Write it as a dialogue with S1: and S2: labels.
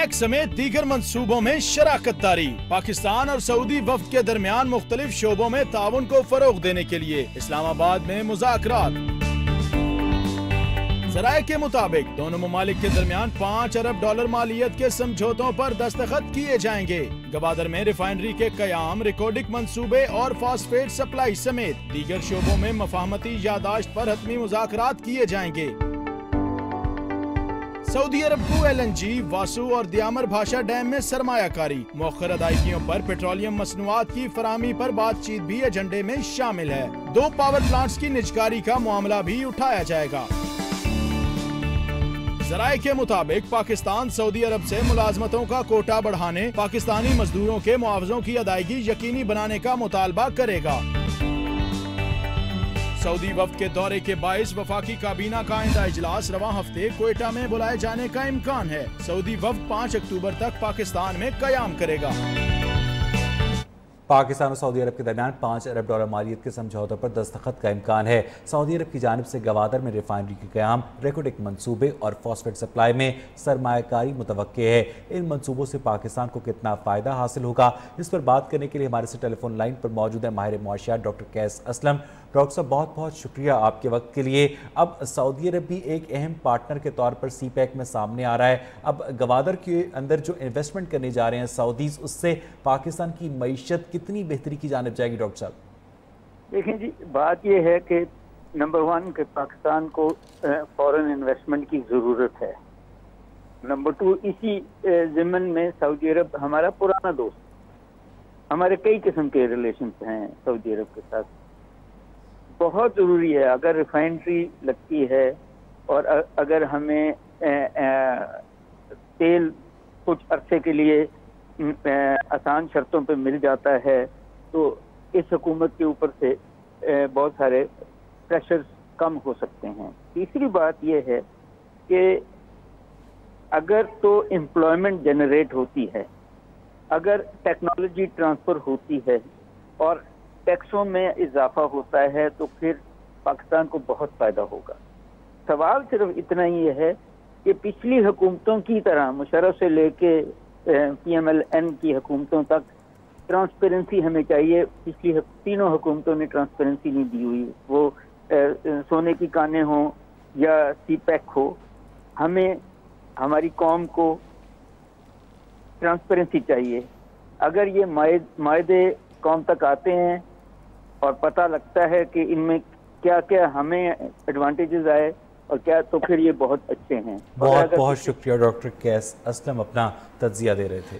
S1: CPEC समेत दीगर मंसूबों में शराकत दारी। पाकिस्तान और सऊदी वफ्द के दरमियान मुख्तलिफ शोबों में ताउन को फरोग देने के लिए इस्लामाबाद में मुज़ाकरात। ज़राए के मुताबिक दोनों ममालिक के दरमियान $5 अरब मालियत के समझौतों पर दस्तखत किए जाएंगे। गवादर में रिफाइनरी के कयाम, रिकॉर्डिंग मंसूबे और फॉस्फेट सप्लाई समेत दीगर शोबों में मफाहमती यादाश्त पर हतमी मुज़ाकरात किए जाएंगे। सऊदी अरब को LNG, वासु और दियामर भाषा डैम में सरमायाकारी, मौखर अदायगियों पर पेट्रोलियम मसनूआत की फराहमी पर बातचीत भी एजेंडे में शामिल है। 2 पावर प्लांट्स की निजकारी का मामला भी उठाया जाएगा। ज़राए के मुताबिक पाकिस्तान सऊदी अरब से मुलाजमतों का कोटा बढ़ाने, पाकिस्तानी मजदूरों के मुआवजों की अदायगी यकीनी बनाने का मुतालबा करेगा। सऊदी वफ्द के दौरे के बाइस वफाकी काबीना का आइंदा इजलास रवां हफ्ते क्वेटा में बुलाए जाने का इम्कान है। सऊदी वफ्द 5 अक्टूबर तक पाकिस्तान में कयाम करेगा।
S2: पाकिस्तान और सऊदी अरब के दरमियान $5 अरब मालियत के समझौतों पर दस्तखत का इम्कान है। सऊदी अरब की जानिब से गवादर में रिफाइनरी के क़याम, रिकॉर्डिंग मंसूबे और फॉस्फेट सप्लाई में सरमायाकारी मुतवक्के है। इन मंसूबों से पाकिस्तान को कितना फ़ायदा हासिल होगा, इस पर बात करने के लिए हमारे से टेलीफोन लाइन पर मौजूद है माहिर मुआशियात डॉक्टर कैस असलम। डॉक्टर साहब, बहुत बहुत शुक्रिया आपके वक्त के लिए। अब सऊदी अरब भी एक अहम पार्टनर के तौर पर सीपैक में सामने आ रहा है। अब गवादर के अंदर जो इन्वेस्टमेंट करने जा रहे हैं सऊदीज, उससे पाकिस्तान की मईशत कितनी बेहतरी की जानिब जाएगी? डॉक्टर साहब
S3: देखें जी, बात यह है कि नंबर 1 के पाकिस्तान को फॉरेन इन्वेस्टमेंट की ज़रूरत है। नंबर 2, इसी ज़िमन में सऊदी अरब हमारा पुराना दोस्त, हमारे कई किस्म के रिलेशन हैं सऊदी अरब के साथ। बहुत ज़रूरी है, अगर रिफाइनरी लगती है और अगर हमें तेल कुछ अरसे के लिए आसान शर्तों पे मिल जाता है तो इस हुकूमत के ऊपर से बहुत सारे प्रेशर्स कम हो सकते हैं। तीसरी बात यह है कि अगर तो एम्प्लॉयमेंट जनरेट होती है, अगर टेक्नोलॉजी ट्रांसफ़र होती है और टैक्सों में इजाफा होता है तो फिर पाकिस्तान को बहुत फ़ायदा होगा। सवाल सिर्फ इतना ही है कि पिछली हुकूमतों की तरह मुशर्रफ से लेके PMLN की हुकूमतों तक ट्रांसपेरेंसी हमें चाहिए। पिछली तीनों हुकूमतों ने ट्रांसपेरेंसी नहीं दी हुई, वो सोने की कानें हों या सीपैक हो। हमें हमारी कौम को ट्रांसपेरेंसी चाहिए। अगर ये मायदे कौम तक आते हैं और पता लगता है कि इनमें क्या क्या हमें एडवांटेजेस आए और क्या, तो फिर ये बहुत अच्छे हैं।
S2: बहुत बहुत शुक्रिया डॉक्टर कैस असलम, अपना तज्जिया दे रहे थे।